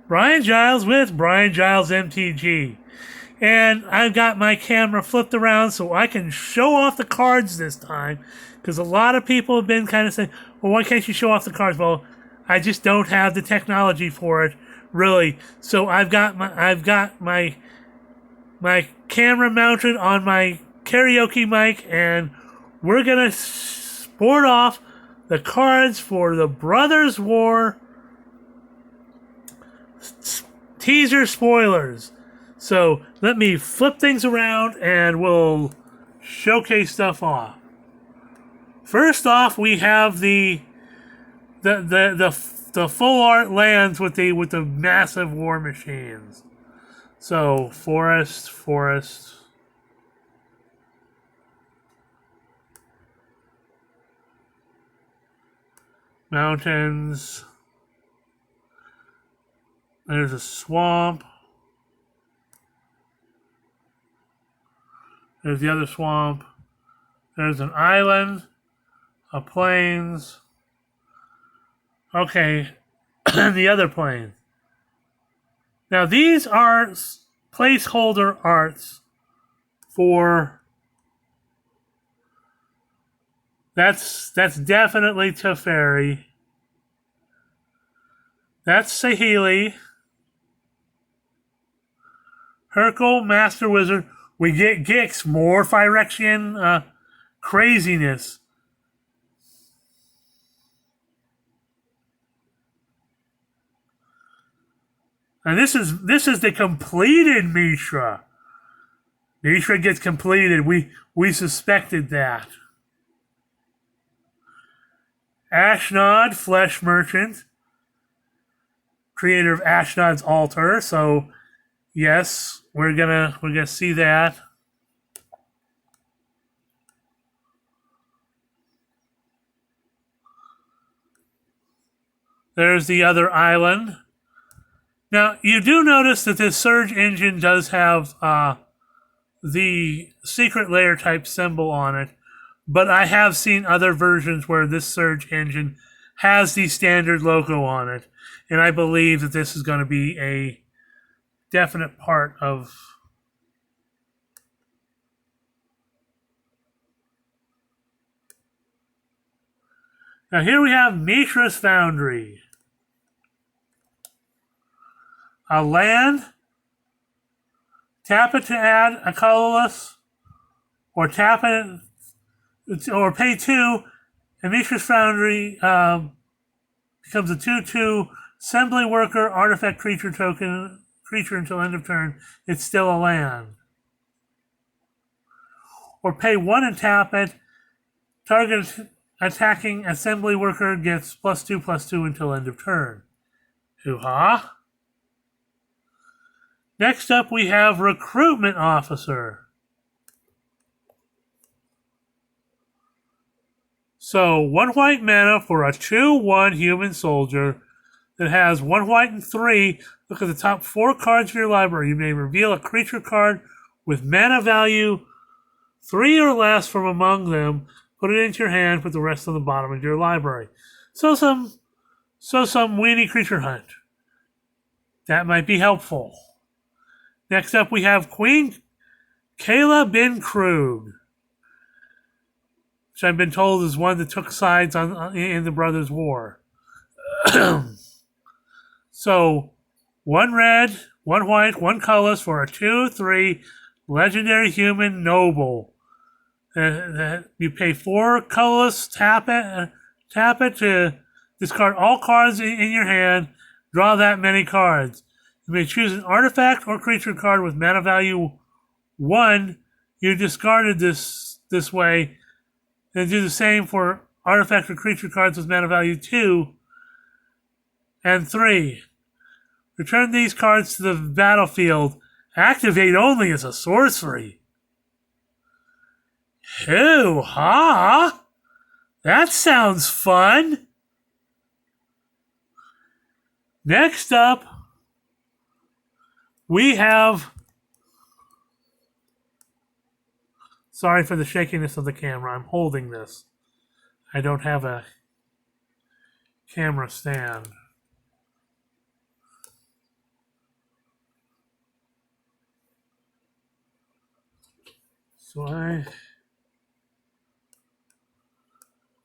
Brian Giles with Brian Giles MTG. And I've got my camera flipped around so I can show off the cards this time. Because a lot of people have been kind of saying, well, why can't you show off the cards? Well, I just don't have the technology for it, really. So I've got my camera mounted on my karaoke mic, and we're going to sport off the cards for the Brothers War teaser spoilers. So let me flip things around and we'll showcase stuff off. First off, we have the full art lands with the massive war machines. So forest, mountains. There's a swamp. There's the other swamp. There's an island, a plains. Okay, and the other plains. Now these are placeholder arts for. That's definitely Teferi. That's Saheeli. Hurkyle, Master Wizard. We get Gix, more Phyrexian craziness. And this is the completed Mishra. Mishra gets completed. We suspected that. Ashnod, Flesh Merchant, creator of Ashnod's Altar. So yes, we're gonna see that. There's the other island. Now you do notice that this Surge engine does have the secret layer type symbol on it, but I have seen other versions where this Surge engine has the standard logo on it, and I believe that this is going to be a definite part of. Now here we have Mishra's Foundry. A land, tap it to add a colorless, or tap it, or pay 2, and Mishra's Foundry becomes a 2/2 assembly worker artifact creature token, creature until end of turn. It's still a land. Or pay 1 and tap it. Target attacking assembly worker gets +2/+2 until end of turn. Hoo-ha! Next up, we have Recruitment Officer. So, 1 white mana for a 2/1 human soldier that has 1 white and 3. Look at the top 4 cards of your library. You may reveal a creature card with mana value 3 or less from among them. Put it into your hand. Put the rest on the bottom of your library. So some weenie creature hunt. That might be helpful. Next up, we have Queen Kayla bin Krug, which I've been told is one that took sides in the Brothers' War. So, 1 red, 1 white, 1 colorless for a 2/3 legendary human noble. You pay 4 colorless, tap it to discard all cards in your hand, draw that many cards. You may choose an artifact or creature card with mana value 1 you discarded this way, and do the same for artifact or creature cards with mana value 2 and 3. Return these cards to the battlefield. Activate only as a sorcery. Hoo-ha! That sounds fun! Next up, we have. Sorry for the shakiness of the camera. I'm holding this. I don't have a camera stand. So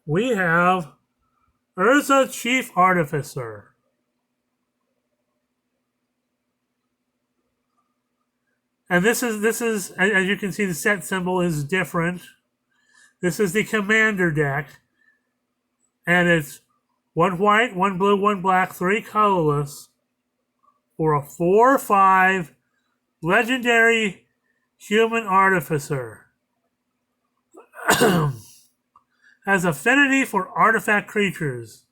we have Urza Chief Artificer. And this is as you can see, the set symbol is different. This is the commander deck, and it's 1 white, 1 blue, 1 black, 3 colorless for a 4/5 legendary human artificer. Has affinity for artifact creatures.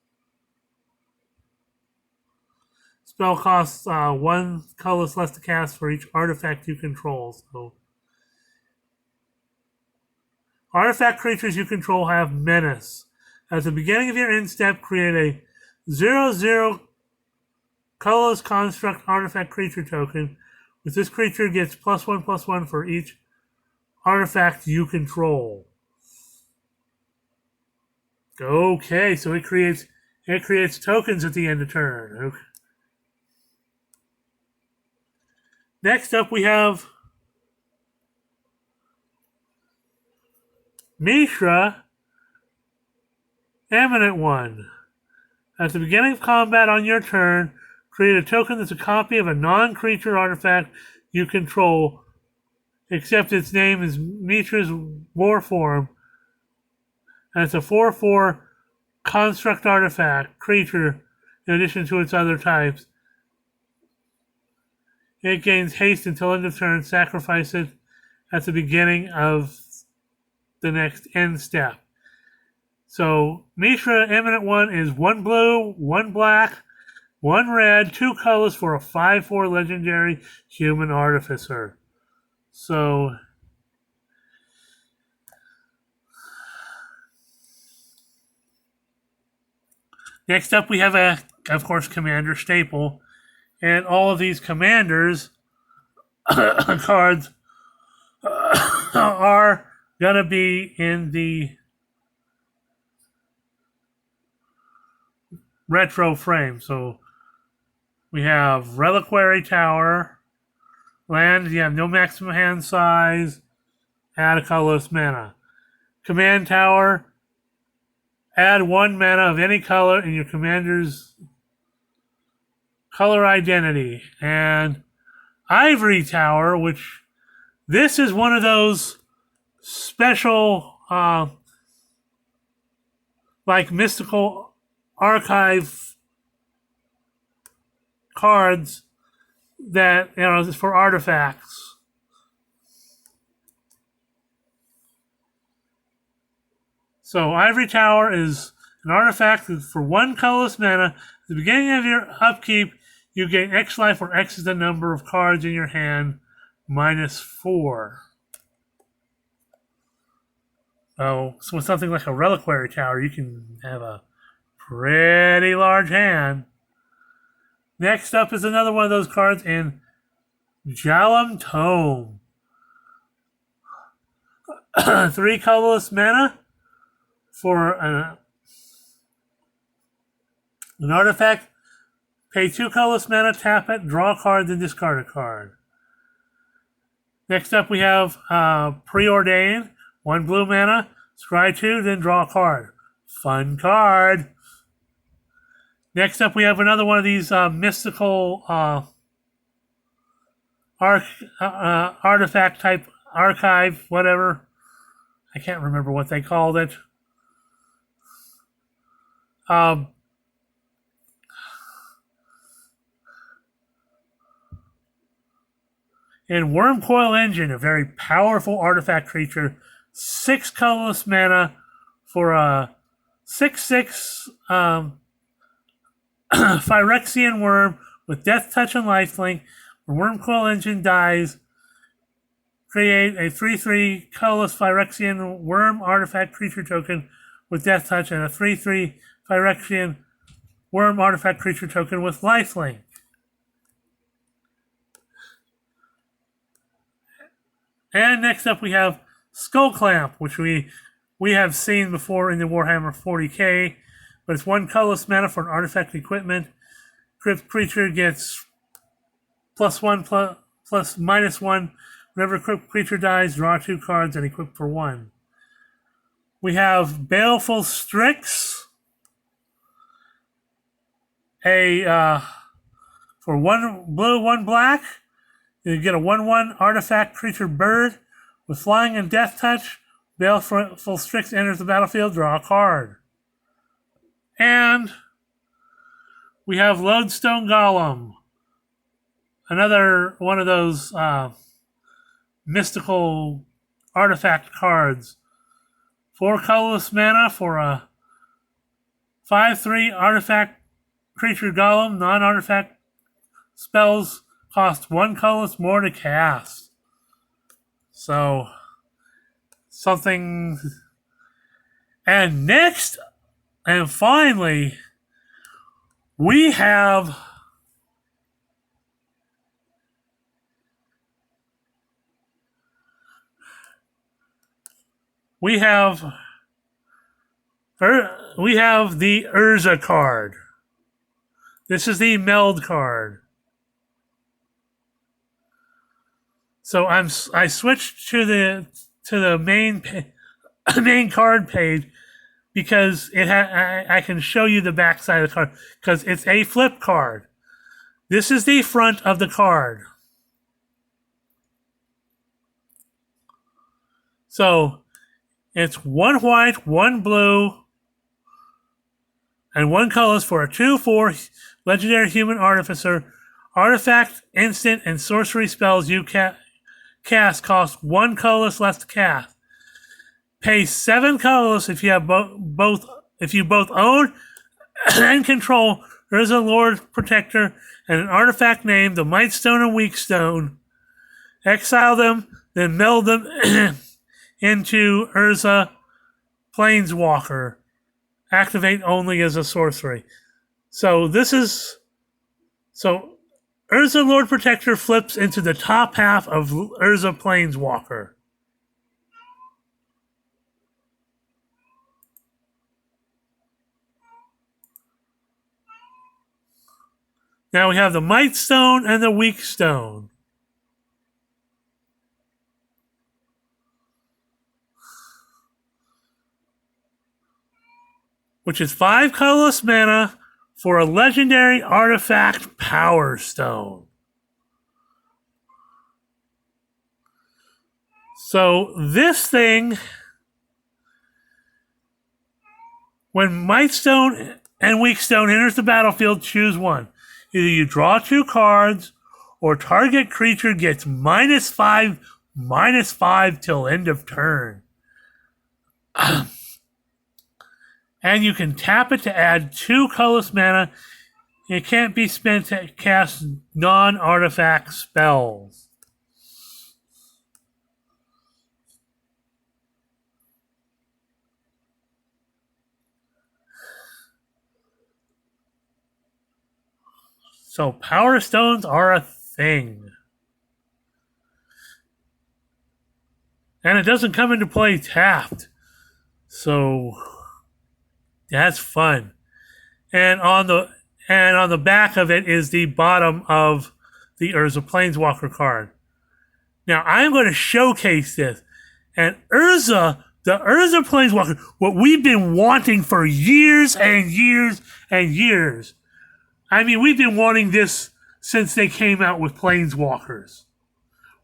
Spell costs 1 colorless less to cast for each artifact you control. So, artifact creatures you control have menace. At the beginning of your end step, create a 0/0 colorless construct artifact creature token. With this creature gets +1/+1 for each artifact you control. Okay, so it creates tokens at the end of turn. Okay. Next up, we have Mishra, Eminent One. At the beginning of combat on your turn, create a token that's a copy of a non-creature artifact you control, except its name is Mishra's War Form, and it's a 4/4 construct artifact creature in addition to its other types. It gains haste until end of turn. Sacrifice it at the beginning of the next end step. So Mishra Eminent One is 1 blue, 1 black, 1 red, 2 colors for a 5/4 legendary human artificer. So next up we have of course, Commander Staple. And all of these commanders cards are going to be in the retro frame. So we have Reliquary Tower, land, you have no maximum hand size, add a colorless mana. Command Tower, add 1 mana of any color in your commander's color identity. And Ivory Tower, which this is one of those special like mystical archive cards that, you know, for artifacts. So Ivory Tower is an artifact for 1 colorless mana. At the beginning of your upkeep, you gain X life, where X is the number of cards in your hand, -4. So with something like a Reliquary Tower, you can have a pretty large hand. Next up is another one of those cards in Jalam Tome. 3 colorless mana for an artifact. Pay 2 colorless mana, tap it, draw a card, then discard a card. Next up we have Preordain. 1 blue mana, scry 2, then draw a card. Fun card. Next up we have another one of these mystical artifact type archive, whatever. I can't remember what they called it. And Wormcoil Engine, a very powerful artifact creature, 6 colorless mana for a 6/6 Phyrexian worm with Death Touch and Lifelink. When Wormcoil Engine dies, create a 3/3 colorless Phyrexian worm artifact creature token with Death Touch and a 3/3 Phyrexian worm artifact creature token with Lifelink. And next up we have Skullclamp, which we have seen before in the Warhammer 40k, but it's 1 colorless mana for an artifact equipment. Crypt creature gets +1 plus -1 Whenever equipped creature dies, draw 2 cards and equip for 1. We have Baleful Strix. For 1 blue, 1 black, you get a 1/1 artifact creature bird with flying and death touch. Baleful Strix enters the battlefield, draw a card. And we have Lodestone Golem. Another one of those mystical artifact cards. 4 colorless mana for a 5/3 artifact creature golem. Non-artifact spells cost 1 colorless more to cast. So, something. And next, and finally, we have the Urza card. This is the meld card. So I switched to the main card page because I can show you the back side of the card because it's a flip card. This is the front of the card. So it's 1 white, 1 blue, and 1 colorless for a 2/4 legendary human artificer. Artifact, instant, and sorcery spells you cast cost 1 colorless less to cast. Pay 7 colorless if you have both own and control Urza Lord Protector and an artifact named the Mightstone and Weakstone. Exile them, then meld them into Urza Planeswalker. Activate only as a sorcery. So Urza Lord Protector flips into the top half of Urza Planeswalker. Now we have the Mightstone and the Weakstone. Which is 5 colorless mana for a legendary artifact Power Stone. So this thing, when Mightstone and Weakstone enters the battlefield, choose one. Either you draw 2 cards, or target creature gets -5/-5 till end of turn. And you can tap it to add 2 colorless mana. It can't be spent to cast non-artifact spells. So Power Stones are a thing. And it doesn't come into play tapped. So that's fun. And on the back of it is the bottom of the Urza Planeswalker card. Now I'm going to showcase this. And the Urza Planeswalker, what we've been wanting for years and years and years. I mean, we've been wanting this since they came out with Planeswalkers.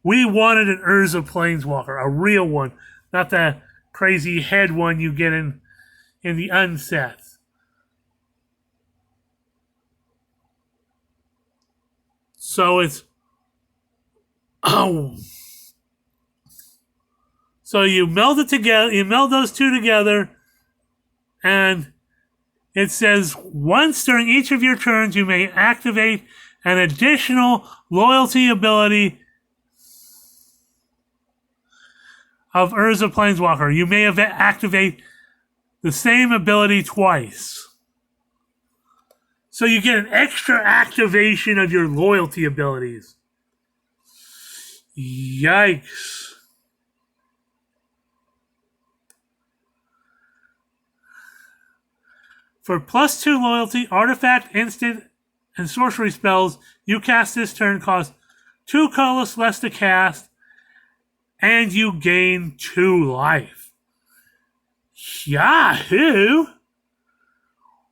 We wanted an Urza Planeswalker, a real one, not the crazy head one you get in the unsets. So so you meld it together, you meld those two together, and it says, once during each of your turns, you may activate an additional loyalty ability of Urza Planeswalker. You may activate the same ability twice. So you get an extra activation of your loyalty abilities. Yikes. For +2 loyalty, artifact, instant, and sorcery spells you cast this turn cost 2 colorless less to cast, and you gain 2 life. Yahoo!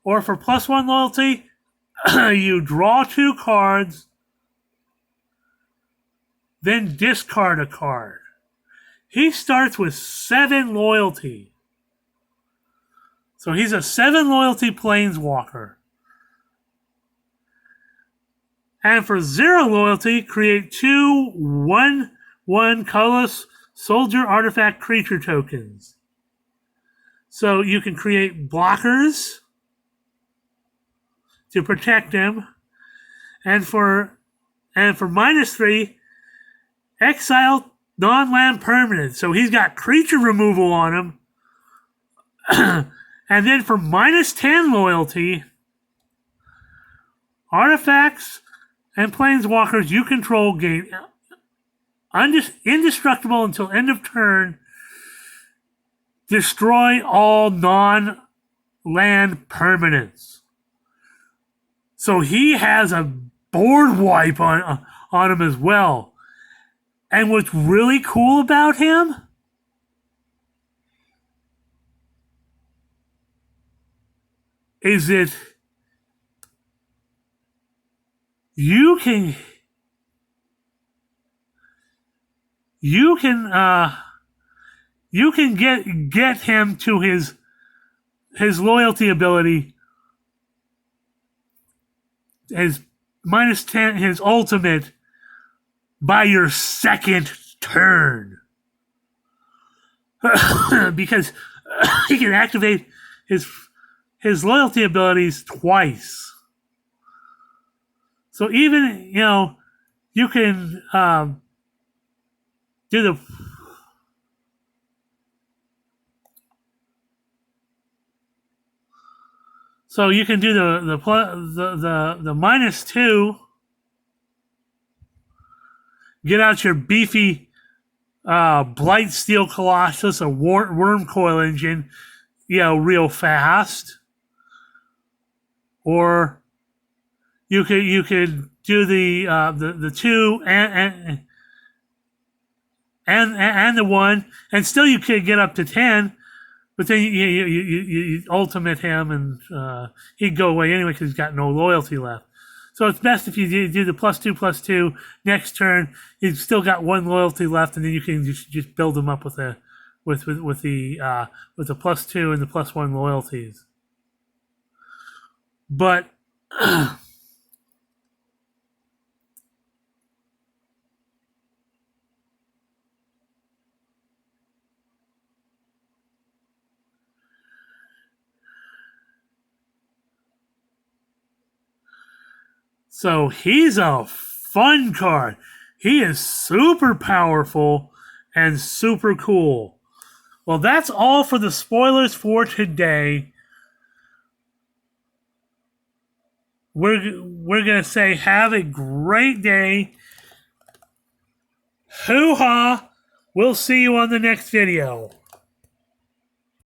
Or for +1 loyalty, you draw 2 cards, then discard a card. He starts with 7 loyalty. So he's a 7 loyalty planeswalker. And for 0 loyalty, create 2 1/1 colorless soldier artifact creature tokens. So you can create blockers to protect him. And for -3, exile non-land permanent. So he's got creature removal on him. And then for -10 loyalty, artifacts and planeswalkers you control gain indestructible until end of turn. Destroy all non-land permanents. So he has a board wipe on him as well. And what's really cool about him is that you can get him to his loyalty ability, his -10, his ultimate, by your second turn. Because he can activate his loyalty abilities twice. So even, you can do the -2. Get out your beefy Blightsteel Colossus, a Wormcoil Engine, real fast. Or you could do the 2 and the 1, and still you could get up to 10. But then you ultimate him, and he'd go away anyway because he's got no loyalty left. So it's best if you do the +2/+2 next turn. He's still got 1 loyalty left, and then you can just build him up with the +2 and the +1 loyalties. But so he's a fun card. He is super powerful and super cool. Well, that's all for the spoilers for today. We're gonna say have a great day. Hoo-ha! We'll see you on the next video.